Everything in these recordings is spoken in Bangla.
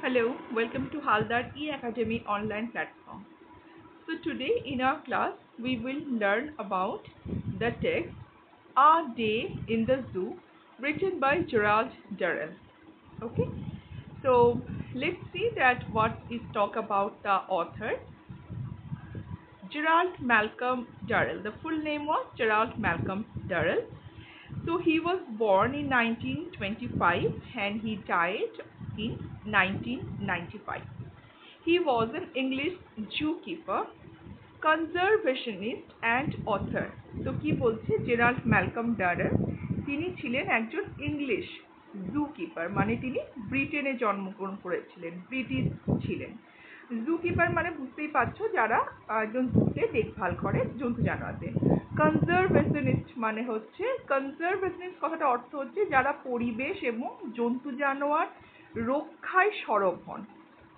Hello, welcome to Haldar E-Academy online platform. So today in our class we will learn about the text A Day in the Zoo written by Gerald Durrell. Okay, so let's see that what is talk about the author. Gerald Malcolm Durrell. The full name was Gerald Malcolm Durrell. So he was born in 1925 and he died in 1995. He was an English zookeeper, conservationist and author. তো কি বলছে জেরাল্ড ম্যালকম ডারেল তিনি ছিলেন একজন ইংলিশ জুকিপার, মানে তিনি ব্রিটেনে জন্মগ্রহণ করেছিলেন, ব্রিটিশ ছিলেন। জুকিপার মানে বুঝতেই পারছো যারা একজন জুতে দেখভাল করে জন্তু জানোয়ারদের। কনজারভেশনিস্ট মানে হচ্ছে, কনজারভেশনিস্ট কথাটা অর্থ হচ্ছে যারা পরিবেশ এবং জন্তু জানোয়ার রক্ষায় সরব হন।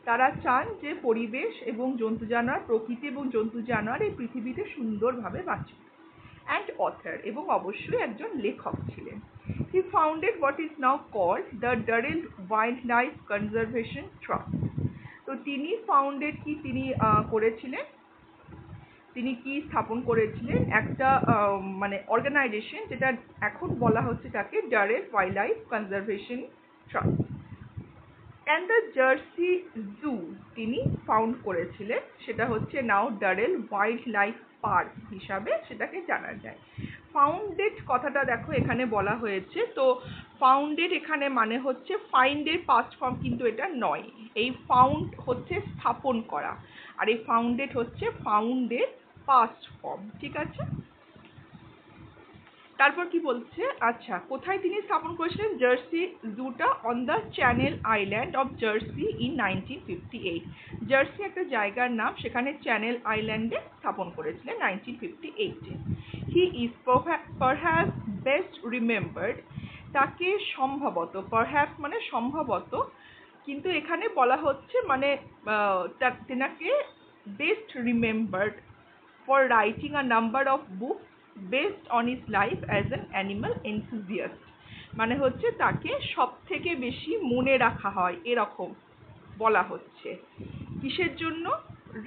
তারা চান যে পরিবেশ এবং জন্তু জানোয়ার, প্রকৃতি এবং জন্তু জানোয়ার এই পৃথিবীতে সুন্দরভাবে বাঁচুক। অ্যান্ড অথার, এবং অবশ্যই একজন লেখক ছিলেন। He founded what is now called the Durrell wild life conservation Trust. তো তিনি ফাউন্ডেড কি তিনি করেছিলেন, তিনি কি স্থাপন করেছিলেন একটা মানে অর্গানাইজেশন, যেটা এখন বলা হচ্ছে তাকে Durrell wild life conservation trust. And the Jersey zoo তিনি ফাউন্ড করেছিলেন, সেটা হচ্ছে now Durrell wildlife park হিসাবে সেটাকে জানা যায়। ফাউন্ডেড কথাটা দেখো এখানে বলা হয়েছে, তো ফাউন্ডেড এখানে মানে হচ্ছে ফাইন্ডের পাস্ট ফর্ম কিন্তু এটা নয়। এই ফাউন্ড হচ্ছে স্থাপন করা, আর এই ফাউন্ডেড হচ্ছে ফাউন্ডের পাস্ট ফর্ম, ঠিক আছে। তারপর কি বলছে, আচ্ছা কোথায় তিনি স্থাপন করেছিলেন জার্সি জুটা? On the Channel Island of Jersey in 1958। Jersey একটা জায়গার নাম, সেখানে চ্যানেল আইল্যান্ডে স্থাপন করেছিলেন 1958-এ। He is perhaps best remembered, তাকে সম্ভবত, পারহ্যাপস মানে সম্ভবত, কিন্তু এখানে বলা হচ্ছে মানে তেনাকে best remembered for writing a number of books based on his life as an animal enthusiast, মানে হচ্ছে তাকে সব থেকে বেশি মনে রাখা হয় এরকম বলা হচ্ছে। কিসের জন্য?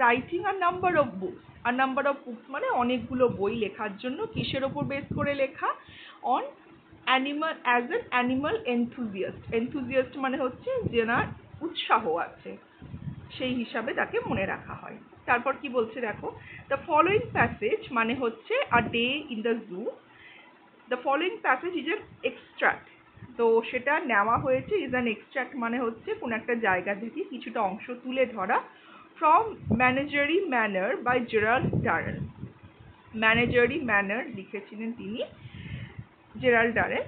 Writing a number of books. A number of books মানে অনেকগুলো বই লেখার জন্য। কিসের ওপর বেস করে লেখা? On animal, as an animal enthusiast. Enthusiast মানে হচ্ছে যেনার উৎসাহ আছে, সেই হিসাবে তাকে মনে রাখা হয়। তারপর কি বলছে দেখো, দ্য ফলোয়িং প্যাসেজ মানে হচ্ছে a day in the zoo. The following passage is an extract, তো সেটা নেওয়া হয়েছে। ইজ অ্যান এক্সট্রাক্ট মানে হচ্ছে কোন একটা জায়গা থেকে কিছুটা অংশ তুলে ধরা। From Menagerie Manor by Gerald Durrell. Menagerie Manor লিখেছিলেন তিনি জেরাল্ড ডারেল,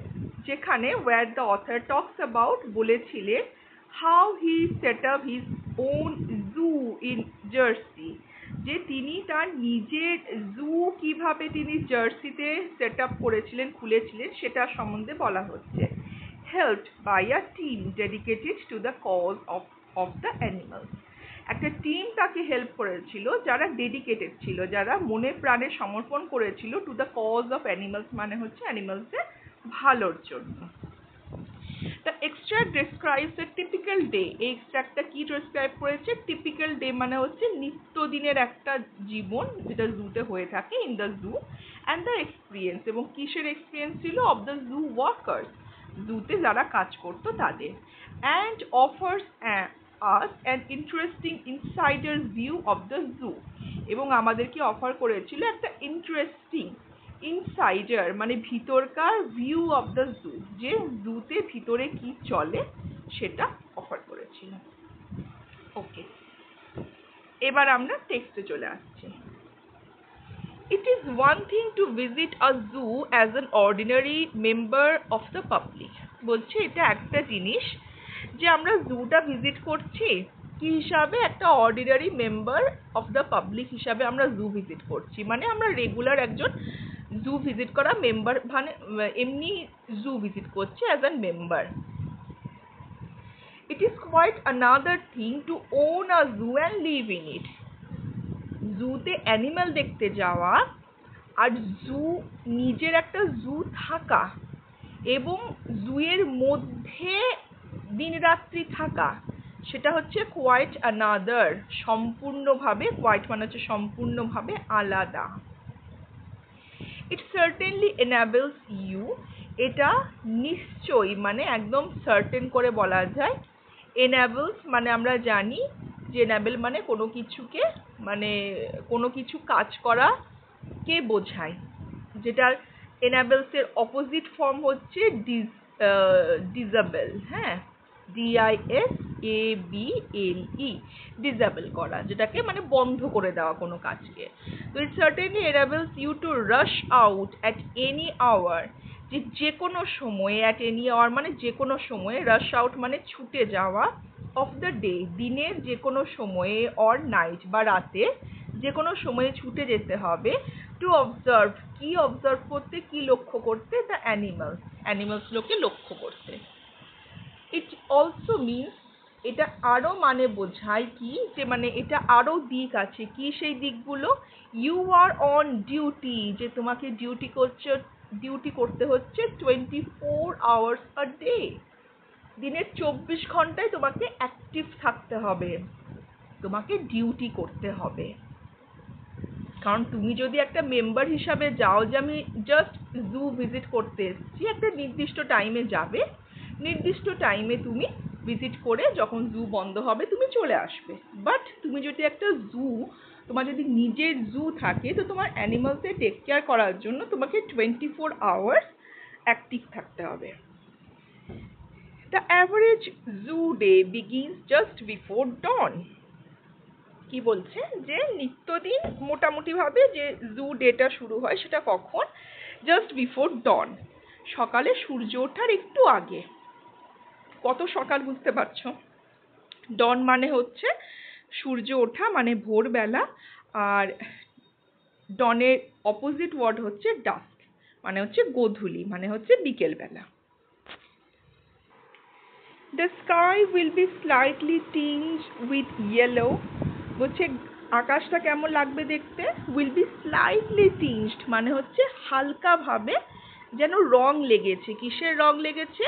যেখানে where the author talks about বলেছিলেন how he set up his own zoo in Jersey, যে তিনি তার নিজের জু কিভাবে তিনি জার্সিতে সেট আপ করেছিলেন, খুলেছিলেন, সেটা সম্বন্ধে বলা হচ্ছে। Helped by a team dedicated to the cause of the animals. একটা টিম তাকে হেল্প করেছিল যারা ডেডিকেটেড ছিল, যারা মনে প্রাণে সমর্পণ করেছিল to the cause of animals, মানে হচ্ছে অ্যানিমালসের ভালোর জন্য। The extract describes a typical day. এই এক্সট্রাক্টটা কি ডেসক্রাইব করেছে? টিপিক্যাল ডে মানে হচ্ছে নিত্যদিনের একটা জীবন যেটা জুতে হয়ে থাকে, in the zoo. And the experience, এবং কিসের এক্সপিরিয়েন্স ছিল? অফ দ্য জু ওয়ার্কার্স, জুতে যারা কাজ করতো তাদের। And offers us an interesting insider view of the zoo, এবং আমাদেরকে অফার করেছিল একটা ইন্টারেস্টিং ইনসাইডার মানে ভিতরকার ভিউ অফ দ্য জু, যে জুতে ভিতরে কি চলে সেটা অফার করেছিল। ওকে, এবার আমরা টেক্সটে চলে আসছি। It is one thing to visit a zoo as an ordinary member of the public. বলছে এটা একটা জিনিস যে আমরা জুটা ভিজিট করছি কি হিসাবে? একটা ordinary member of the public হিসাবে আমরা জু ভিজিট করছি, মানে আমরা রেগুলার একজন জু ভিজিট করা মেম্বার, মানে এমনি জু ভিজিট করছি as an member. It is quite another thing to own a zoo and live in it. জুতে অ্যানিমাল দেখতে যাওয়া আর জু, নিজের একটা জু থাকা এবং জুয়ের মধ্যে দিনরাত্রি থাকা, সেটা হচ্ছে কোয়াইট অ্যানাদার, সম্পূর্ণভাবে, কোয়াইট মানে হচ্ছে সম্পূর্ণভাবে আলাদা। ইট সার্টেনলি এনাবেলস ইউ, এটা নিশ্চয়ই মানে একদম সার্টেন করে বলা যায়। এনাবেলস মানে আমরা জানি যে এনাবেল মানে কোনো কিছুকে মানে কোনো কিছু কাজ করা কে বোঝায়, যেটার এনাবেলসের অপোজিট ফর্ম হচ্ছে ডিসেবল। হ্যাঁ, DISABLE, ডিসেবল করা, যেটাকে মানে বন্ধ করে দেওয়া কোনো কাজকে। তো it certainly enables you to rush out at any hour, যে কোনো সময়ে, অ্যাট এনি আওয়ার মানে যে কোনো সময়ে, রাশ আউট মানে ছুটে যাওয়া, অফ দ্য ডে দিনের যে কোনো সময়ে, অর নাইট বা রাতে যে কোনো সময়ে ছুটে যেতে হবে, টু অবজার্ভ, কি অবজার্ভ করতে, কি লক্ষ্য করতে, দ্য অ্যানিমালস, অ্যানিমালসগুলোকে লক্ষ্য করতে। ইট অলসো মিনস, এটা আরও মানে বোঝায় কি, যে মানে এটা আরও দিক আছে, কি সেই দিকগুলো, ইউ আর অন ডিউটি, যে তোমাকে ডিউটি করতে হচ্ছে 24 hours a day, দিনের 24 ঘন্টায় তোমাকে অ্যাক্টিভ থাকতে হবে, তোমাকে ডিউটি করতে হবে। কারণ তুমি যদি একটা মেম্বার হিসাবে যাও যে আমি জাস্ট জু ভিজিট করতে এসেছি, একটা নির্দিষ্ট টাইমে যাবে, নির্দিষ্ট টাইমে তুমি ভিজিট করে যখন জু বন্ধ হবে তুমি চলে আসবে। বাট তুমি যদি একটা জু, তোমার যদি নিজের জু থাকে, তো তোমার অ্যানিমালসে টেক কেয়ার করার জন্য তোমাকে 24 hours অ্যাক্টিভ থাকতে হবে। The average zoo day begins just before dawn, কি বলছে যে নিত্যদিন মোটামুটিভাবে যে জু ডেটা শুরু হয় সেটা কখন, জাস্ট বিফোর ডন, সকালে সূর্য ওঠার একটু আগে। কত সকাল বুঝতে পারছো? ডন মানে হচ্ছে সূর্য ওঠা মানে ভোরবেলা, আর ডনের অপোজিট ওয়ার্ড হচ্ছে ডাস্ক, মানে হচ্ছে গোধূলি, মানে হচ্ছে বিকেলবেলা। The sky will be slightly tinged with yellow, বলছে আকাশটা কেমন লাগবে দেখতে, will be slightly tinged মানে হচ্ছে হালকা ভাবে যেন রং লেগেছে, কিসের রং লেগেছে,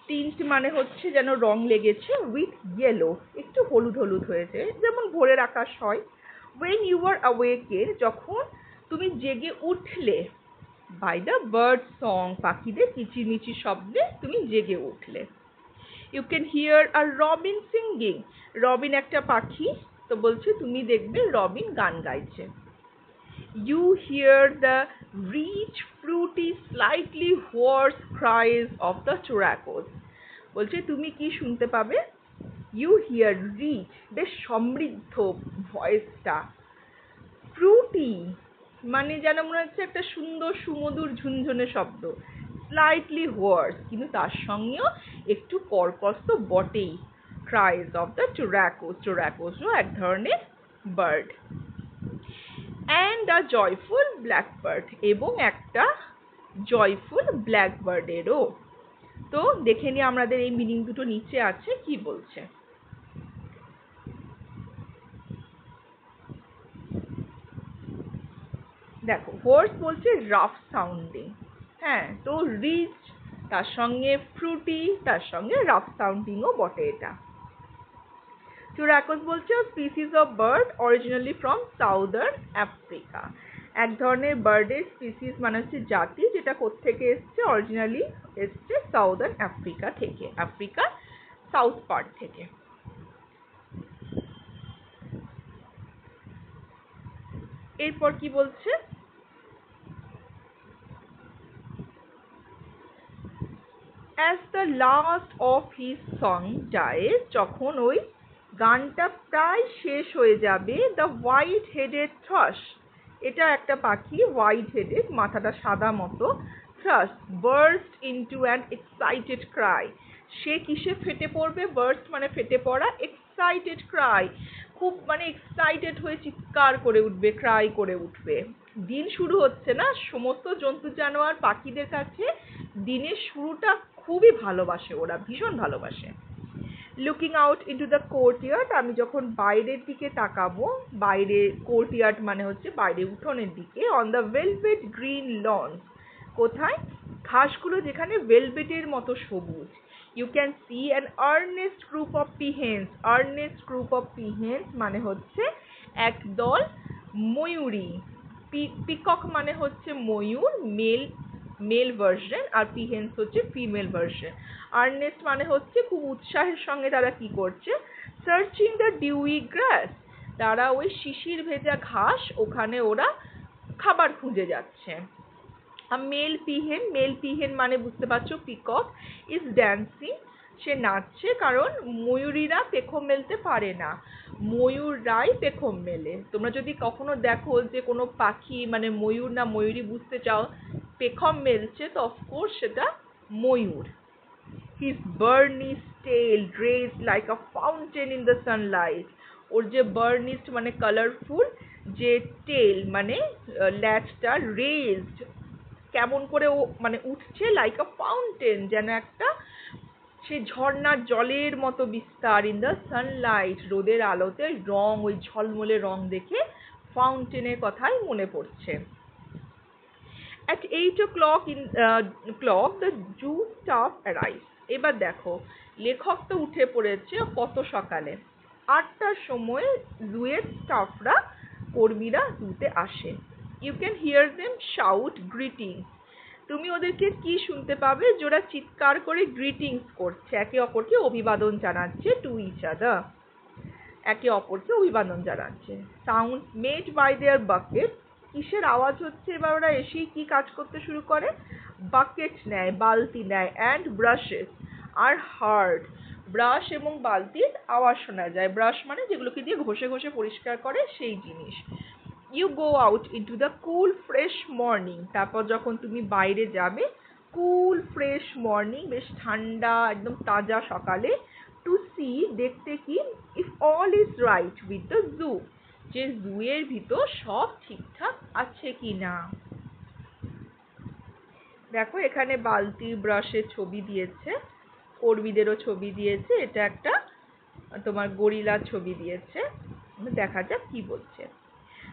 tinged মানে হচ্ছে যেন রং লেগেছে, with yellow একটু হলুদ হলুদ হয়েছে, যেমন ভোরের আকাশ হয়। when you were awakened, যখন তুমি জেগে উঠলে, by the bird song, পাখিদের কিচিরমিচির শব্দে তুমি জেগে উঠলে। You can hear a robin singing, Robin একটা পাখি, তো বলছে তুমি দেখবে রবিন গান গাইছে। You hear the rich, fruity, slightly hoarse cries of the turacos, বলছে তুমি কি শুনতে পাবে, you hear rich, বেশ সমৃদ্ধ ভয়েসটা, fruity মানে যেন মনে হচ্ছে একটা সুন্দর সুমধুর ঝুনঝুনে শব্দ, স্লাইটলি হোয়ার্স কিন্তু তার সঙ্গেও একটু কর্কশ তো বটেই, ক্রাইজ অফ দ্য টুরাকোস, টুরাকোসও এক ধরনের bird, and a joyful blackbird, এবং একটা জয়ফুল ব্ল্যাকবার্ডেরও। তো দেখে নিই আমাদের এই মিনিং দুটো নিচে আছে কি বলছে। দেখো হোর্স বলছে রাফ সাউন্ডিং, হ্যাঁ, তো রিচ তার সঙ্গে ফ্রুটি তার সঙ্গে রাফ সাউন্ডিংও বটে এটা। টুরাকোস বলছে species of bird originally from southern Africa, এক ধরনের বার্ডের স্পিসিস মানে হচ্ছে জাতি, যেটা কোত্থেকে এসছে, অরিজিনালি এসছে সাউদার্ন আফ্রিকা থেকে, আফ্রিকার সাউথ পার্ট থেকে। এরপর কি বলছে, as the last of his song dies, যখন ওই গানটা প্রায় শেষ হয়ে যাবে, the white headed thrush, এটা একটা পাখি, হোয়াইট হেডেড মাথাটা সাদা মতো, thrush burst into an excited cry, সে কিসে ফেটে পড়বে, burst মানে ফেটে পড়া, excited cry খুব মানে এক্সাইটেড হয়ে চিৎকার করে উঠবে, ক্রাই করে উঠবে। দিন শুরু হচ্ছে না, সমস্ত জন্তু জানোয়ার পাখিদের কাছে দিনের শুরুটা খুবই ভালোবাসে, ওরা ভীষণ ভালোবাসে। Looking out into the courtyard, আমি যখন বাইরের দিকে তাকাবো, বাইরে কোর্টইয়ার্ড মানে হচ্ছে বাইরে উঠোনের দিকে, on the velvet green lawn, কোথায়, ঘাসগুলো যেখানে ভেলভেটের মতো সবুজ, You can see an earnest group of peahens. Earnest group of peahens মানে হচ্ছে একদল ময়ূরী। পিকক মানে হচ্ছে ময়ূর, মেল ভার্সন, আর পিহেন্স হচ্ছে ফিমেল ভার্সন। আর্নেস্ট মানে হচ্ছে খুব উৎসাহের সঙ্গে তারা কি করছে, সার্চিং দ্য ডিউই গ্রাস, তারা ওই শিশির ভেজা ঘাস, ওখানে ওরা খাবার খুঁজে যাচ্ছে। মেল পিহেন মানে বুঝতে পারছো পিকক, ইজ ড্যান্সিং, সে নাচছে, কারণ ময়ূরীরা পেখম মেলতে পারে না, ময়ূররাই পেখম মেলে। তোমরা যদি কখনো দেখো যে কোনো পাখি মানে ময়ূর না ময়ূরী বুঝতে চাও পেখম মেলছে, তো অফকোর্স সেটা ময়ূর। His burnished tail raised like a fountain in the sunlight. ওর যে burnished মানে কালারফুল, যে টেল মানে ল্যাচটা, রেজড কেমন করে ও মানে উঠছে, লাইক আ ফাউন্টেন, যেন একটা সেই ঝর্ণার জলের মতো বিস্তার, ইন দ্য সানলাইট, রোদের আলোতে রং, ওই ঝলমলে রং দেখে ফাউন্টেনের কথাই মনে পড়ছে। At 8 o'clock the Jew staff arrives. এবার দেখো লেখক তো উঠে পড়েছে কত সকালে, 8টার সময় জুয়ের স্টাফরা, কর্মীরা জুতে আসে। You can hear them shout greetings. তুমি ওদেরকে কি শুনতে পাবে, যারা চিৎকার করে গ্রিটিংস করছে, একে অপরকে অভিবাদন জানাচ্ছে, টু ইচ আদার, একে অপরকে অভিবাদন জানাচ্ছে। Sound made by their bucket, কিসের আওয়াজ হচ্ছে, এবার ওরা এসেই কি কাজ করতে শুরু করে, বাকেট নেয়, বালতি নেয়, and brushes are heard, brush এবং বালতির আওয়াজ শোনা যায়। ব্রাশ মানে যেগুলোকে দিয়ে ঘষে ঘষে পরিষ্কার করে সেই জিনিস। You go out into the cool fresh morning, তারপর যখন তুমি বাইরে যাবে, কুল ফ্রেশ মর্নিং, বেশ ঠান্ডা একদম তাজা সকালে, টু সি দেখতে কি, if all is right with the zoo, যে জুয়ের ভিতর সব ঠিকঠাক আছে কি না। দেখো এখানে বালতি ব্রাশের ছবি দিয়েছে, কর্মীদেরও ছবি দিয়েছে, এটা একটা তোমার গরিলার ছবি দিয়েছে, দেখা যাক কি বলছে।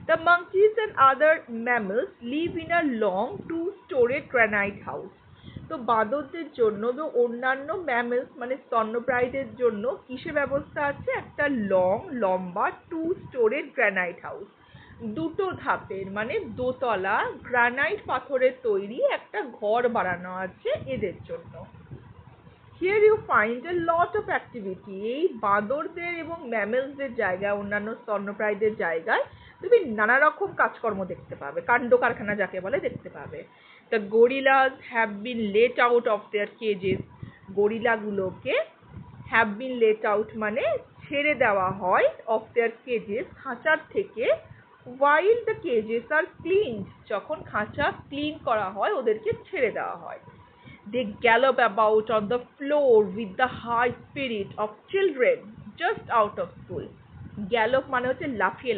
The monkeys and other mammals live in a long two-storied granite house. তো বাঁদরদের জন্য তো অন্যান্য ম্যামেলস মানে স্তন্যপ্রায়ীদের জন্য কিসের ব্যবস্থা আছে, একটা লম্বা two-storied granite house, দুটো ধাপের মানে দোতলা গ্রানাইট পাথরের তৈরি একটা ঘর বানানো আছে এদের জন্য। Here you find a lot of activity. এই বাঁদরদের এবং ম্যামেলসদের জায়গায়, অন্যান্য স্তন্যপ্রায়ীদের জায়গায় তুমি নানা রকম কাজকর্ম দেখতে পাবে, কাণ্ড কারখানা যাকে বলে দেখতে পাবে। The gorillas have been let out of their cages. গরিলাগুলোকে have been let out মানে ছেড়ে দেওয়া হয়, of their cages খাঁচার থেকে, while the cages are cleaned, যখন খাঁচা ক্লিন করা হয় ওদেরকে ছেড়ে দেওয়া হয়। They gallop about on the floor with the high spirit of children just out of school. Gallop মানে হচ্ছে লাফিয়ে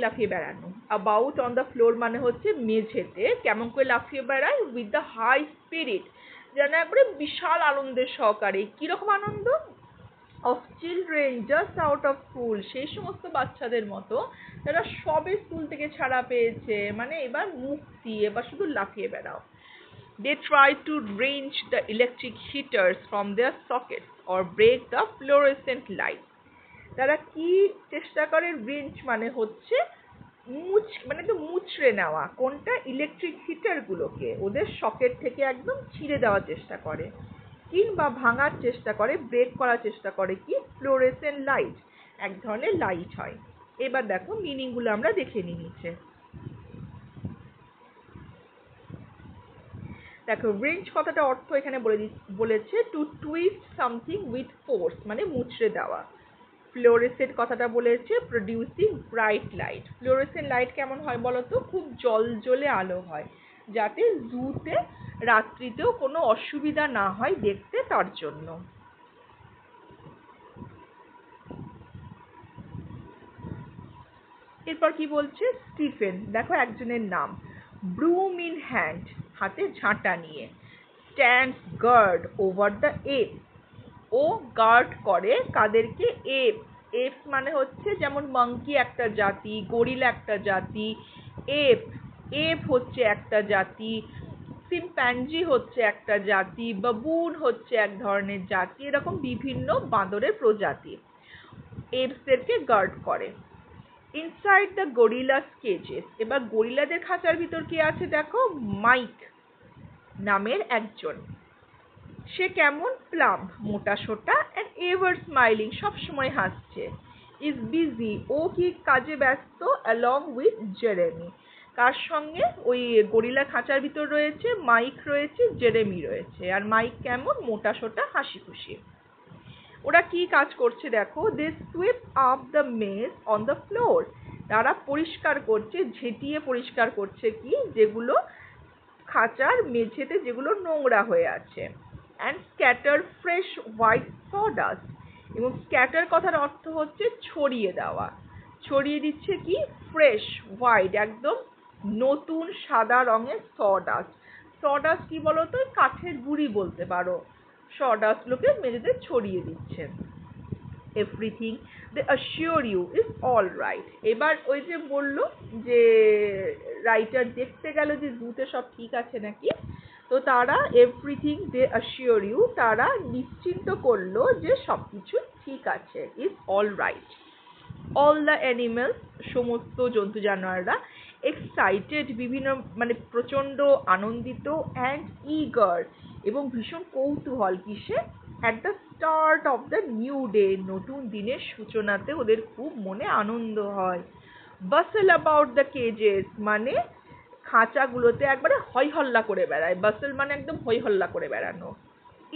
লাফিয়ে বেড়ানো। About on the floor মানে হচ্ছে মেঝেতে কেমন করে লাফিয়ে বেড়ায়, with the high spirit, যেন একবারে বিশাল আনন্দের সহকারে। কিরকম আনন্দ, of children just out of school, সেই সমস্ত বাচ্চাদের মতো যারা সবে স্কুল থেকে ছাড়া পেয়েছে, মানে এবার মুক্তি, এবার শুধু লাফিয়ে বেড়াও। They try to wrench the electric heaters from their sockets or break the fluorescent lights. তারা কি চেষ্টা করে, wrench মানে হচ্ছে মানে তো মুচড়ে নেওয়া, কোনটা, ইলেকট্রিক হিটার গুলোকে ওদের সকেট থেকে একদম ছিঁড়ে দেওয়ার চেষ্টা করে, কিংবা ভাঙার চেষ্টা করে, ব্রেক করার চেষ্টা করে কি, ফ্লোরেসেন্ট লাইট, এক ধরনের লাইট হয়। এবার দেখো মিনিং গুলো আমরা দেখে নিই নিচে। দেখো wrench কথাটা অর্থ এখানে বলেছে to twist something with force, মানে মুচড়ে দেওয়া। ফ্লোরেসেন্ট কথাটা বলেছে producing bright light. Fluorescent light কেমন হয় বলতো, খুব জ্বলজ্বলে আলো হয়, যাতে জুতে রাত্রিতেও কোনো অসুবিধা না হয় দেখতে, তার জন্য। এরপর কি বলছে, স্টিফেন, দেখো একজনের নাম, ব্রুম ইন হ্যান্ড, হাতে ঝাঁটা নিয়ে, stands guard over the ape, ও গার্ড করে কাদেরকে, এপস মানে হচ্ছে যেমন মাঙ্কি একটা জাতি, গরিলা একটা জাতি, এপ হচ্ছে একটা জাতি, চিম্প্যাঞ্জি হচ্ছে একটা জাতি, বাবুন হচ্ছে এক ধরনের জাতি, এরকম বিভিন্ন বাঁদরের প্রজাতি এপসদেরকে গার্ড করে। ইনসাইড দ্য গরিলাস কেজেস, এবার গরিলাদের খাঁচার ভিতর কি আছে দেখো, মাইক নামের একজন। সে কেমন, প্লাম্প, মোটা সোটা, অ্যান্ড এভার স্মাইলিং, সবসময় হাসছে। ইজ বিজি, ও কি কাজে ব্যস্ত, অ্যালং উইথ জেরেমি, কার সঙ্গে, ওই গরিলা খাঁচার ভিতর রয়েছে মাইক রয়েছে, জেরেমি রয়েছে। আর মাইক কেমন, মোটা সোটা, হাসি খুশি। ওরা কি কাজ করছে দেখো, they sweep up the mess on the floor, তারা পরিষ্কার করছে, ঝেঁটিয়ে পরিষ্কার করছে কি, যেগুলো খাঁচার মেঝেতে যেগুলো নোংরা হয়ে আছে। অ্যান্ড স্ক্যাটার ফ্রেশ হোয়াইট সডাস্ট, এবং স্ক্যাটার কথার অর্থ হচ্ছে ছড়িয়ে দেওয়া, ছড়িয়ে দিচ্ছে কি, ফ্রেশ হোয়াইট, একদম নতুন সাদা রঙের সডাস্ট। সডাস্ট কি বলতো, কাঠের গুঁড়ি বলতে পারো, সডাস্টগুলোকে মেঝেতে ছড়িয়ে দিচ্ছেন। Everything they assure you is all right, এবার ওই যে বললো যে রাইটার দেখতে গেল যে জুতে সব ঠিক আছে নাকি, তো তারা এভরিথিং দে অ্যাসিওর ইউ, তারা নিশ্চিন্ত করলো যে সব কিছু ঠিক আছে, is all right. All the animals, সমস্ত জন্তু জানোয়াররা, এক্সাইটেড, বিভিন্ন মানে প্রচণ্ড আনন্দিত, অ্যান্ড ইগার, এবং ভীষণ কৌতূহল, কিসে, at the start of the new day, নতুন দিনের সূচনাতে ওদের খুব মনে আনন্দ হয়। বাসেল অ্যাবাউট দ্য কেজেস, মানে খাঁচাগুলোতে একবারে হই হল্লা করে বেড়ায়, বাসেল মানে একদম হই হল্লা করে বেড়ানো।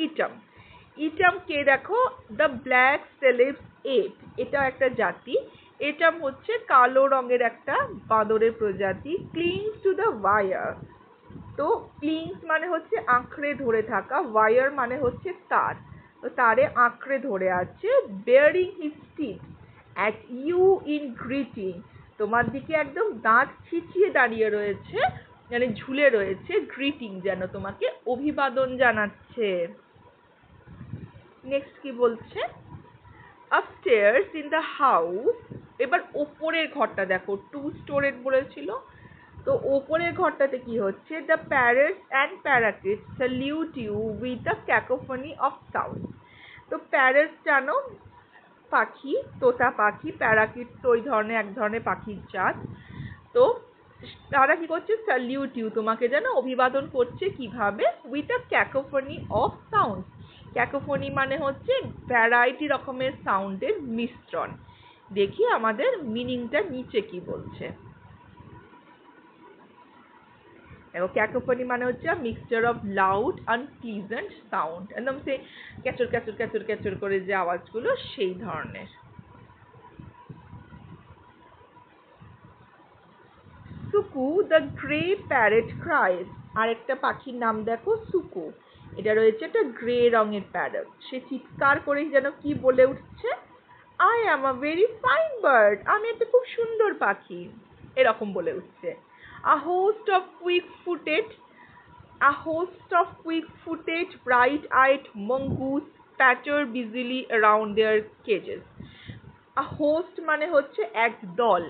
ইটাম, ইটাম কে দেখো, দ্য ব্ল্যাক সেলেবস এপ, এটা একটা জাতি। এটাম হচ্ছে কালো রঙের একটা বাঁদরের প্রজাতি। ক্লিংস টু দ্য ওয়ার, তো ক্লিংস মানে হচ্ছে আঁকড়ে ধরে থাকা, ওয়ার মানে হচ্ছে তার, তো তারে আঁকড়ে ধরে আছে। Baring his teeth at you in greeting, তোমার দিকে একদম দাঁত খিচিয়ে দাঁড়িয়ে রয়েছে, মানে ঝুলে রয়েছে, গ্রিটিং যেন তোমাকে অভিবাদন জানাচ্ছে। নেক্সট কি বলছে, আপস্টেয়ার্স ইন দ্য হাউস, এবার ওপরের ঘরটা দেখো, 2 স্টোরেড বলেছিল, তো ওপরের ঘরটাতে কি হচ্ছে, the parrots and parakeets salute you with a cacophony of sound, তো প্যারটস জানো পাখি, তোতা পাখি, প্যারাকিটস ওই ধরনের এক ধরনের পাখির জাত, তো তারা কি করছে, স্যালিউট ইউ, তোমাকে যেন অভিবাদন করছে, কিভাবে, with a cacophony of sound, ক্যাকোফনি মানে হচ্ছে ভ্যারাইটি রকমের সাউন্ডের মিশ্রণ। দেখি আমাদের মিনিংটা নিচে কি বলছে। দেখো, ক্যাকোফনি মানে হচ্ছে mixture of loud unpleasant sound, একদম সে ক্যাচর ক্যাচর ক্যাচর ক্যাচর করে যে আওয়াজগুলো, সেই ধরনের। সুকু দ্য গ্রে প্যারেট ক্রাইস, আরেকটা পাখির নাম দেখো সুকু, এটা রয়েছে একটা গ্রে রঙের প্যারট, সে চিৎকার করে যেন কি বলে উঠছে, I am a very fine bird, আমি একটা খুব সুন্দর পাখি, এরকম বলে উঠছে। A host of quick footed bright eyed mongoose patter busily around their cages. A host মানে হচ্ছে এক দল,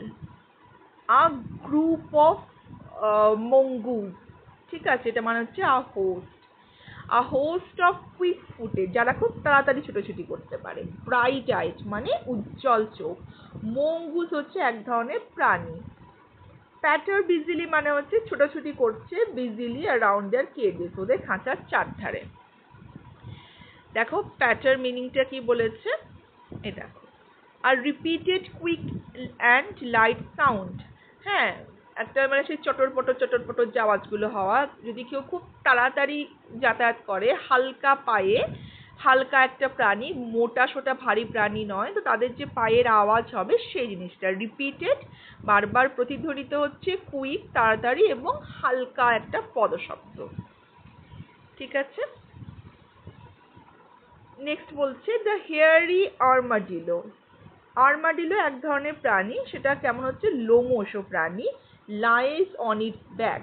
আ গ্রুপ অফ মঙ্গুস, ঠিক আছে, এটা মানে হচ্ছে আ host. A host of quick footed, যারা খুব তাড়াতাড়ি ছোটাছুটি করতে পারে। ব্রাইট আইট মানে উজ্জ্বল চোখ। মঙ্গুস হচ্ছে এক ধরনের প্রাণী। প্যাটার বিজিলি মানে হচ্ছে ছোটাছুটি করছে, বিজিলি অ্যারাউন্ড দেয়ার কেজেস, ওদের খাঁচার চারধারে। দেখো প্যাটার মিনিংটা কি বলেছে, এই দেখো, আর repeated quick and light sound, হ্যাঁ, একটা মানে সেই চটর পটর যে আওয়াজগুলো হওয়া, যদি কেউ খুব তাড়াতাড়ি যাতায়াত করে, হালকা পায়ে, হালকা একটা প্রাণী, মোটা সোটা ভারী প্রাণী নয়, তো তাদের যে পায়ের আওয়াজ হবে সেই জিনিসটা। রিপিটেড, বারবার প্রতিধ্বনিত হচ্ছে, কুইক তাড়াতাড়ি, এবং হালকা একটা পদশব্দ, ঠিক আছে। নেক্সট বলছে দ্য হেয়ারি আর্মাডিলো, আর্মাডিলো এক ধরনের প্রাণী, সেটা কেমন হচ্ছে, লোমশ প্রাণী। লাইজ অন ইটস ব্যাক,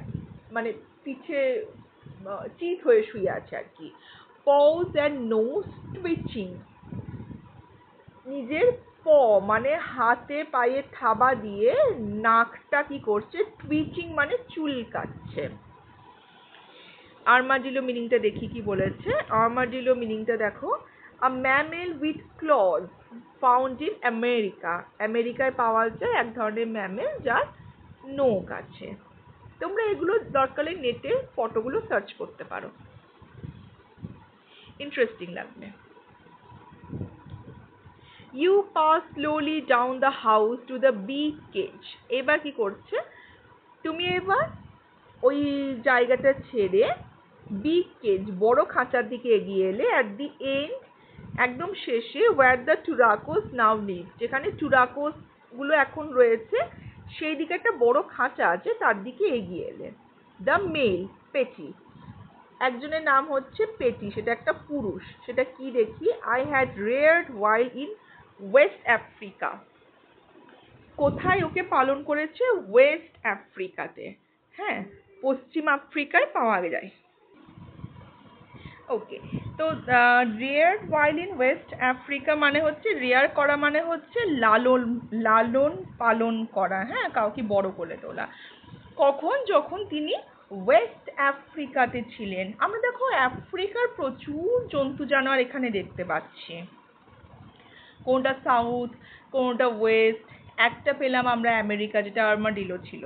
মানে পিঠে চিত হয়ে শুয়ে আছে আর কি। পজ অ্যান্ড নোজ টুইচিং, নিজের প মানে হাতে পায়ে থাবা দিয়ে নাকটা কি করছে, টুইচিং মানে চুলকাচ্ছে। আর্মাডিলো মিনিংটা দেখি কি বলেছে। আর্মাডিলো মিনিংটা দেখো, a mammal with claws found in America. আমেরিকায় পাওয়া যায় এক ধরনের ম্যামেল যার নোক আছে। তোমরা এগুলো দরকারে নেটে ফটোগুলো সার্চ করতে পারো, ইন্টারেস্টিং লাগবে। You pass slowly down the house to the bee cage. এবার কি করছে, তুমি এবার ওই জায়গাটা ছেড়ে বি কেজ বড় খাঁচার দিকে এগিয়ে এলে। অ্যাট দি এন্ড, একদম শেষে, ওয়্যার দ্য টুরাকোস নাও লিভ, যেখানে টুরাকোস গুলো এখন রয়েছে সেই দিকে একটা বড় খাঁচা আছে, তার দিকে এগিয়ে এলে। দ্য মেল পেটি, একজনের নাম হচ্ছে পেটি, সেটা একটা পুরুষ। সেটা কি দেখি, I had রেয়ার্ড wild in West Africa. কোথায় ওকে পালন করেছে? ওয়েস্ট আফ্রিকাতে। হ্যাঁ, পশ্চিম আফ্রিকায় পাওয়া যায়। ওকে, তো রেয়ার্ড ওয়াইল্ড ইন ওয়েস্ট আফ্রিকা মানে হচ্ছে, রেয়ার করা মানে হচ্ছে লালন পালন করা, হ্যাঁ, কাউকে বড় করে তোলা। কখন? যখন তিনি ওয়েস্ট আফ্রিকাতে ছিলেন। আমরা দেখো আফ্রিকার প্রচুর জন্তু জানোয়ার এখানে দেখতে পাচ্ছি, কোনটা সাউথ, কোনটা ওয়েস্ট। একটা পেলাম আমরা আমেরিকা, যেটা আর্মাডিলো ছিল।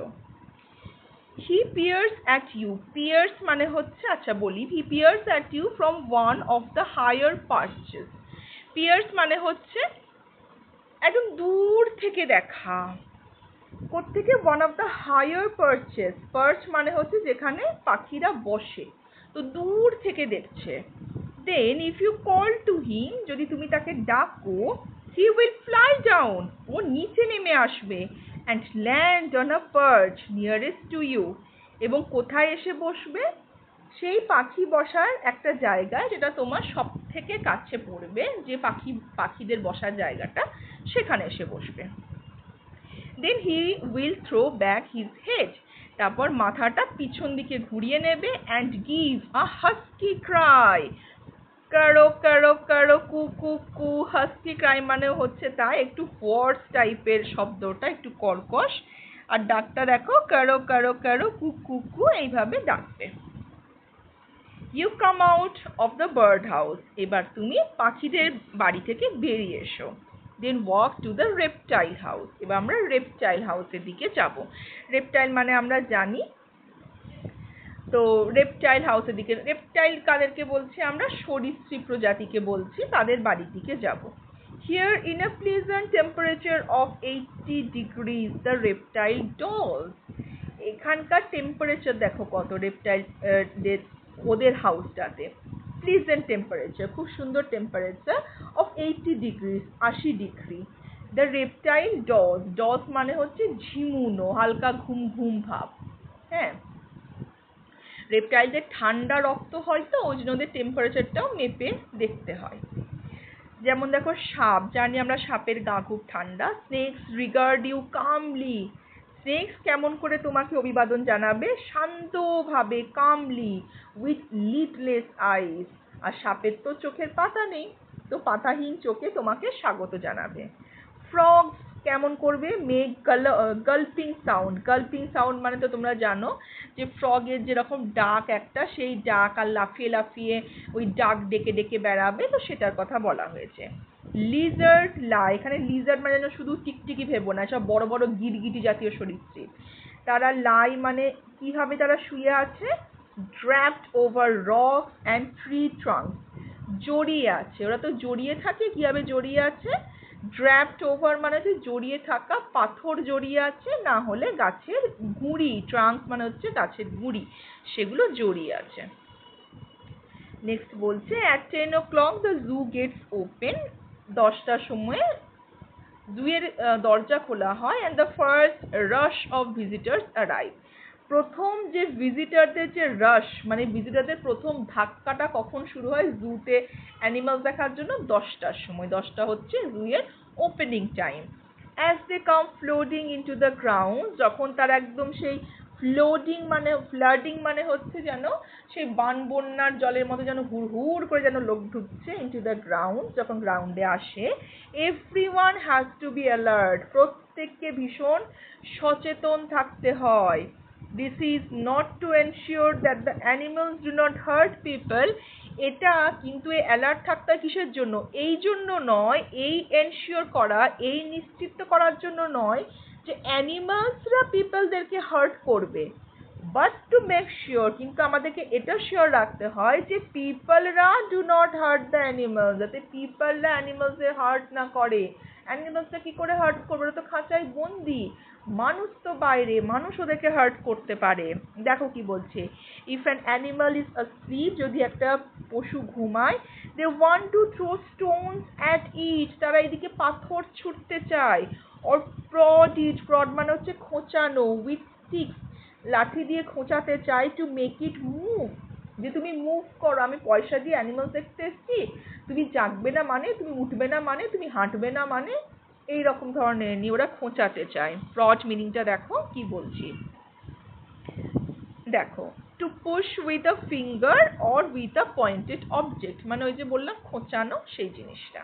He peers at you, peers মানে হচ্ছে, আচ্ছা বলি, he peers at you from one of the higher perches. Peers মানে হচ্ছে একদম দূর থেকে দেখা। কোত্থেকে? One of the higher perches. Perch মানে হচ্ছে যেখানে পাখিরা বসে, তো দূর থেকে দেখছে। Then if you call to him, যদি তুমি তাকে ডাকো, হি উইল ফ্লাই ডাউন, ও নিচে নেমে আসবে। And land on a perch nearest to you, এবং কোথায় এসে বসবে? সেই পাখি বসার একটা জায়গায় যেটা তোমার সব থেকে কাছে পড়বে, যে পাখিদের বসার জায়গাটা, সেখানে এসে বসবে। Then he will throw back his head, তারপর মাথাটা পিছন দিকে ঘুরিয়ে নেবে, and give a husky cry, কারো কারো কারো কু কু কু। হাস্কি ক্রাই মানে হচ্ছে তাই একটু হোয়ার্স টাইপের শব্দটা, একটু কর্কশ। আর ডাকটা দেখো, কারো কারো কারো কু কু কু, এইভাবে ডাকবে। You come out of the bird house, এবার তুমি পাখিদের বাড়ি থেকে বেরিয়ে এসো। Then walk to the reptile house, এবার আমরা রেপটাইল হাউসের দিকে যাব। রেপটাইল মানে আমরা জানি, তো রেপটাইল হাউসের দিকে, রেপটাইল কাদেরকে বলছি আমরা? সরীসৃপ প্রজাতিকে বলছি, তাদের বাড়ির দিকে যাব। Here in a pleasant temperature of 80 degrees the reptile dolls, এখানকার টেম্পারেচার দেখো কত রেপটাইল ওদের হাউসটাতে। প্লেজেন্ট টেম্পারেচার, খুব সুন্দর temperature, of 80 degrees 80 degree. The reptile dolls, dolls মানে হচ্ছে ঝিমুনো, হালকা ঘুম ঘুম ভাব। হ্যাঁ, রেপটাইলদের ঠান্ডা রক্ত হয়, তো ওই জন্য ওদের টেম্পারেচারটাও মেপে দেখতে হয়। যেমন দেখো সাপ, জানি আমরা সাপের গা খুব ঠান্ডা। স্নেকস রিগার্ড ইউ কামলি, স্নেকস কেমন করে তোমাকে অভিবাদন জানাবে? শান্তভাবে, কামলি, উইথ লিডলেস আইস। আর সাপের তো চোখের পাতা নেই, তো পাতাহীন চোখে তোমাকে স্বাগত জানাবে। ফ্রগস কেমন করবে? Make gulping sound. Gulping sound মানে তো তোমরা জানো যে ফ্রগের যেরকম ডাক একটা, সেই ডাক, আর লাফিয়ে লাফিয়ে ওই ডাক ডেকে ডেকে বেড়াবে, তো সেটার কথা বলা হয়েছে। লিজার্ড লাই, এখানে লিজার্ড মানে যেন শুধু টিকটিকি ভেবো না, সব বড় বড় গিরগিটি জাতীয় সরীসৃপ। তারা লাই মানে কিভাবে তারা শুয়ে আছে? Draped over rocks and tree trunks, জড়িয়ে আছে, ওরা তো জড়িয়ে থাকে। কিভাবে জড়িয়ে আছে? ড্র্যাপড ওভার মানে হচ্ছে জড়িয়ে থাকা, পাথর জড়িয়ে আছে, না হলে গাছের গুঁড়ি, ট্রাঙ্ক মানে হচ্ছে গাছের গুঁড়ি, সেগুলো জড়িয়ে আছে। নেক্সট বলছে at 10 o'clock the zoo gets open, 10টার সময় জুয়ের দরজা খোলা হয়। and the first rush of visitors arrive, প্রথম যে ভিজিটারদের যে রাশ, মানে ভিজিটারদের প্রথম ধাক্কাটা কখন শুরু হয় জুতে অ্যানিমালস দেখার জন্য? 10টার সময়। 10টা হচ্ছে জুয়ের opening time. As they come flooding into the ground, যখন তারা একদম সেই ফ্লাডিং মানে হচ্ছে যেন সেই বান বন্যার জলের মতো যেন হুড় হুড় করে যেন লোক ঢুকছে, ইনটু দ্য গ্রাউন্ড, যখন গ্রাউন্ডে আসে। Everyone has to be alert, প্রত্যেককে ভীষণ সচেতন থাকতে হয়। This is not to ensure that the animals do not hurt people. এটা কিন্তু এই অ্যালার্ট থাকতে হয় কিসের জন্য? এই জন্য নয়, এই এনশিওর করা, এই নিশ্চিত করার জন্য নয় যে অ্যানিমালসরা পিপলদেরকে হার্ট করবে, বাট টু মেক শিওর, কিন্তু আমাদেরকে এটা শিওর রাখতে হয় যে পিপলরা do not hurt the animals, যাতে পিপলরা অ্যানিমালসে হার্ট না করে। অ্যানিমালসটা কি করে হার্ট করবে? ওরা তো খাঁচায় বন্দি, মানুষ তো বাইরে, মানুষ ওদেরকে হার্ট করতে পারে। দেখো কি বলছে, if an animal is asleep, যদি একটা পশু ঘুমায়, they want to throw stones at it, তারা এদিকে পাথর ছুটতে চায়, অর প্রড ইট, প্রড মানে হচ্ছে খোঁচানো, উইথ স্টিক্স, লাঠি দিয়ে খোঁচাতে চাই, টু মেক ইট মুভ, যে তুমি মুভ করো, আমি পয়সা দিয়ে অ্যানিমাল দেখতে এসেছি, তুমি জাগবে না মানে, তুমি উঠবে না মানে, তুমি হাঁটবে না মানে, এই রকম ধরনের নিয়ে ওরা খোঁচাতে চায়। প্রড মিনিংটা দেখো কি বলছি, দেখো, two push with a finger or with a pointed object, মানে ওই যে বললাম খোঁচানো, সেই জিনিসটা।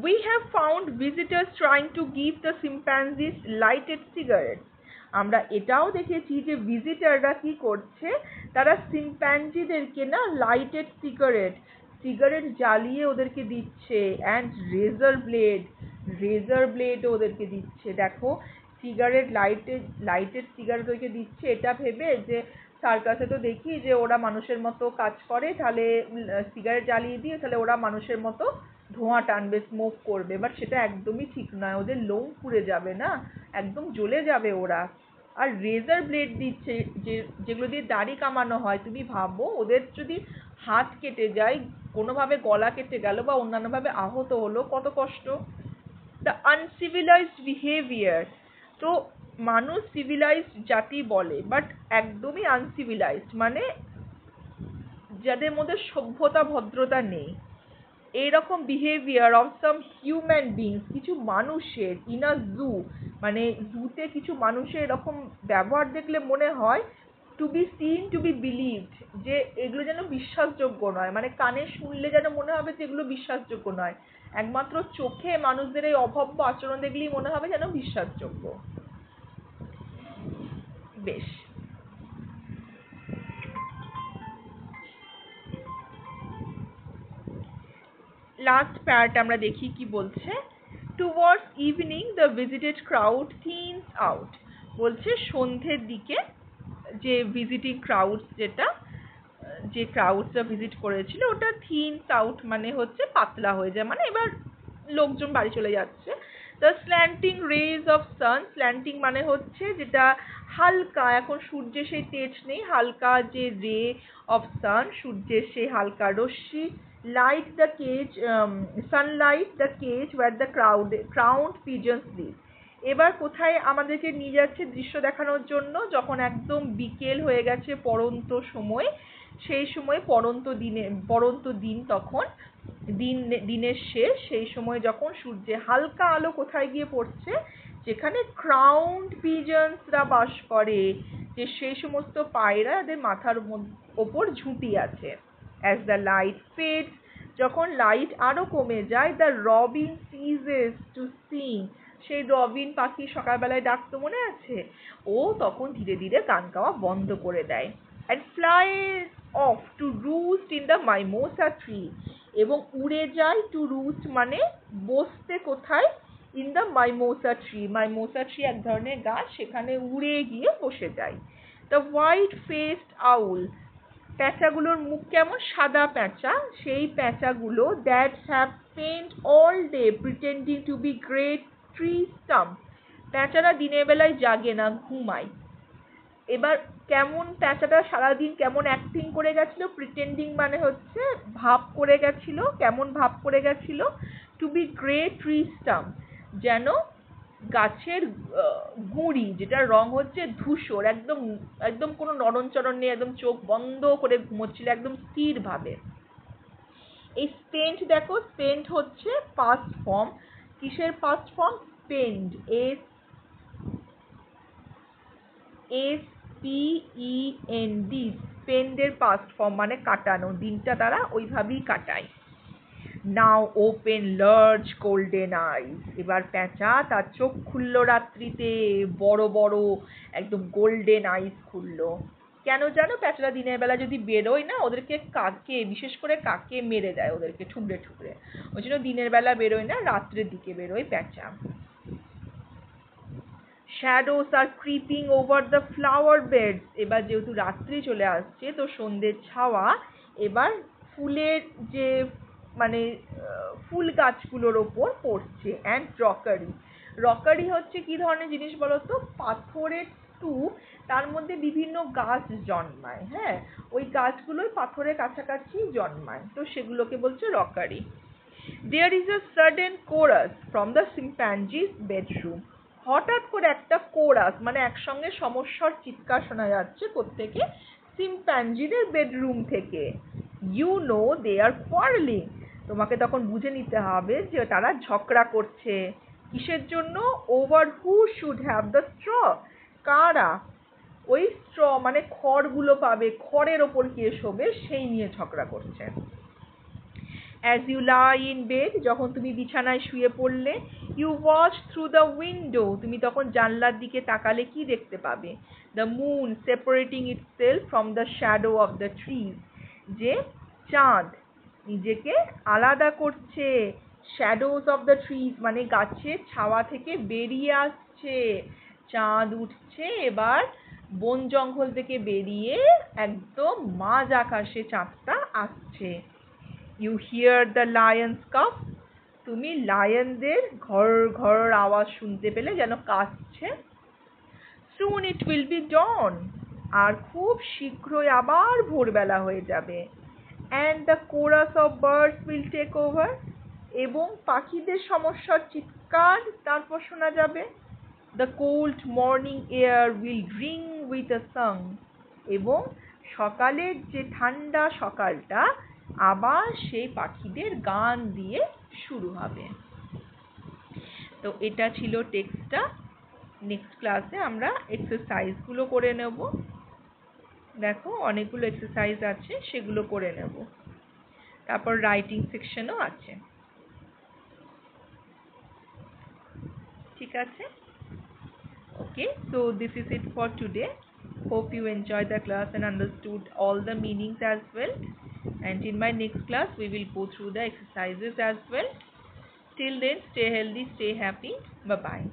We have found visitors trying to give the chimpanzees lighted cigarettes. আমরা এটাও দেখেছি যে ভিজিটাররা কি করছে, তারা চিম্প্যাঞ্জিদেরকে না লাইটেড সিগারেট জ্বালিয়ে ওদেরকে দিচ্ছে, অ্যান্ড রেজার ব্লেড ওদেরকে দিচ্ছে। দেখো, লাইটেড সিগারেট ওদেরকে দিচ্ছে, এটা ভেবে যে সার্কাসে তো দেখি যে ওরা মানুষের মতো কাজ করে, তাহলে সিগারেট জ্বালিয়ে দিয়ে তাহলে ওরা মানুষের মতো ধোঁয়া টানবে, স্মোক করবে, বাট সেটা একদমই ঠিক নয়, ওদের লোম পুড়ে যাবে না, একদম জ্বলে যাবে ওরা। আর রেজার ব্লেড দিচ্ছে, যেগুলো দিয়ে দাড়ি কামানো হয়, তুমি ভাবো ওদের যদি হাত কেটে যায়, কোনোভাবে গলা কেটে গেল বা অন্যান্যভাবে আহত হলো, কত কষ্ট। দ্য আনসিভিলাইজড বিহেভিয়ার, তো মানুষ সিভিলাইজড জাতি বলে, বাট একদমই আনসিভিলাইজড, মানে যাদের মধ্যে সভ্যতা ভদ্রতা নেই, এইরকম behaviour of some human beings, কিছু মানুষের, ইন আ জু, মানে জুতে কিছু মানুষের এরকম ব্যবহার দেখলে মনে হয় to be seen to be believed, যে এগুলো যেন বিশ্বাসযোগ্য নয়, মানে কানে শুনলে যেন মনে হবে যে এগুলো বিশ্বাসযোগ্য নয়, একমাত্র চোখে মানুষদের এই অভব্য আচরণ দেখলেই মনে হবে যেন বিশ্বাসযোগ্য। বেশ, লাস্ট প্যারাট আমরা দেখি কি বলছে। Towards evening the visited crowd thins out, বলছে সন্ধ্যের দিকে যে ভিজিটিং ক্রাউড, যে ক্রাউডসরা ভিজিট করেছিল ওটা থিনস আউট মানে হচ্ছে পাতলা হয়ে যায়, মানে এবার লোকজন বাড়ি চলে যাচ্ছে। The slanting rays of sun, slanting মানে হচ্ছে যেটা হালকা, এখন সূর্যের সেই তেজ নেই, হালকা যে রে অফ সান, সূর্যের সেই হালকা রশ্মি, light the cage, sunlight the cage where the crowned pigeons live. এবার কোথায় আমাদেরকে নিয়ে যাচ্ছে দৃশ্য দেখানোর জন্য, যখন একদম বিকেল হয়ে গেছে, পড়ন্ত সময়, সেই সময় পড়ন্ত দিন, তখন দিনের শেষ, সেই সময় যখন সূর্যে হালকা আলো কোথায় গিয়ে পড়ছে, যেখানে ক্রাউন্ড পিজন্সরা বাস করে, যে সেই সমস্ত পায়রা এদের মাথার ওপর ঝুঁটি আছে। অ্যাজ দ্য লাইট ফেডস, যখন লাইট আরো কমে যায়, the robin ceases to sing, সেই রবিন পাখি সকালবেলায় ডাকতো মনে আছে, ও তখন ধীরে ধীরে গান গাওয়া বন্ধ করে দেয়। And flies off to roost in the mimosa tree, এবং উড়ে যায়, টু রুস্ট মানে বসতে, কোথায়, in the mimosa tree, mimosa tree এক ধরনের গাছ, সেখানে উড়ে গিয়ে বসে যায়। দ্য হোয়াইট ফেসড আউল, প্যাঁচাগুলোর মুখ কেমন, সাদা প্যাঁচা, সেই প্যাঁচাগুলো that have spent all day pretending to be great tree stump, প্যাঁচারা দিনের বেলায় জাগে না, ঘুমায়। এবার কেমন প্যাঁচাটা সারাদিন কেমন অ্যাক্টিং করে গেছিল, প্রিটেন্ডিং মানে হচ্ছে ভাব করে গেছিল, কেমন ভাব করে গেছিল, to be great tree stump, যেন গাছের গুঁড়ি, যেটার রং হচ্ছে ধূসর, একদম একদম কোনো নড়নচড়ন নেই, একদম চোখ বন্ধ করে ঘুমোচ্ছিল একদম স্থির ভাবে। এই স্পেন্ট দেখো, স্পেন্ট হচ্ছে পাস্ট ফর্ম, কিসের পাস্ট ফর্ম, স্পেন্ড, SPEND, স্পেন্ডের পাস্ট ফর্ম মানে কাটানো, দিনটা তারা ওইভাবেই কাটায়। Now open large golden eyes. এবার প্যাঁচা তার চোখ খুললো রাত্রিতে, বড় বড় একদম গোল্ডেন আইস খুললো। কেন জানো? প্যাঁচারা দিনের বেলা যদি বেরোয় না, ওদেরকে কাকে, বিশেষ করে কাকে মেরে দেয়, ওদেরকে ঠুকরে ঠুকরে। ওই জন্য দিনের বেলা বেরোয় না, রাত্রের দিকে বেরোয় প্যাঁচা। Shadows are creeping over the flower beds. এবার যেহেতু রাত্রি চলে আসছে, তো সন্ধ্যের ছাওয়া এবার ফুলের যে মানে ফুল গাছগুলোর ওপর পড়ছে। অ্যান্ড রকারি, রকারি হচ্ছে কি ধরনের জিনিস বলতো? পাথরের স্তূপ, তার মধ্যে বিভিন্ন গাছ জন্মায়। হ্যাঁ, ওই গাছগুলোই পাথরের কাছাকাছি জন্মায়, তো সেগুলোকে বলছে রকারি। There is a sudden chorus from the chimpanzee's bedroom. হঠাৎ করে একটা কোরাস মানে একসঙ্গে সমস্যার চিৎকার শোনা যাচ্ছে কোত্থেকে? চিম্প্যাঞ্জিদের বেডরুম থেকে। You know they are quarreling. তোমাকে তখন বুঝে নিতে হবে যে তারা ঝগড়া করছে। কিসের জন্য? Over who should have the straw. কারা ওই স্ট্র মানে খড়গুলো পাবে, খড়ের ওপর কে শোবে, সেই নিয়ে ঝগড়া করছে। As you lie in bed, যখন তুমি বিছানায় শুয়ে পড়লে, you watch through the window, তুমি তখন জানলার দিকে তাকালে কি দেখতে পাবে? The moon separating itself from the shadow of the trees, যে চাঁদ নিজেকে আলাদা করছে। shadows of the trees মানে গাছের ছাওয়া থেকে বেরিয়ে আসছে। চাঁদ উঠছে এবার বন জঙ্গল থেকে বেরিয়ে একদম মাঝ আকাশে চাঁদটা আসছে। You hear the lions cough, তুমি লায়নদের ঘর ঘর আওয়াজ শুনতে পেলে, যেন কাশছে। Soon it will be dawn, আর খুব শীঘ্রই আবার ভোরবেলা হয়ে যাবে। And the chorus of birds will take over, এবং পাখিদের সমস্যার চিৎকার তারপর শোনা যাবে। The cold morning air will ring with a song, এবং সকালের যে ঠান্ডা সকালটা আবার সেই পাখিদের গান দিয়ে শুরু হবে। তো এটা ছিল টেক্সটটা। নেক্সট ক্লাসে আমরা এক্সারসাইজগুলো করে নেব। দেখো অনেকগুলো এক্সারসাইজ আছে, সেগুলো করে নেব। তারপর রাইটিং সেকশনও আছে। ঠিক আছে? Okay, so this is it for today. Hope you enjoyed the class and understood all the meanings as well. And in my next class, we will go through the exercises as well. Till then, stay healthy, stay happy. Bye-bye.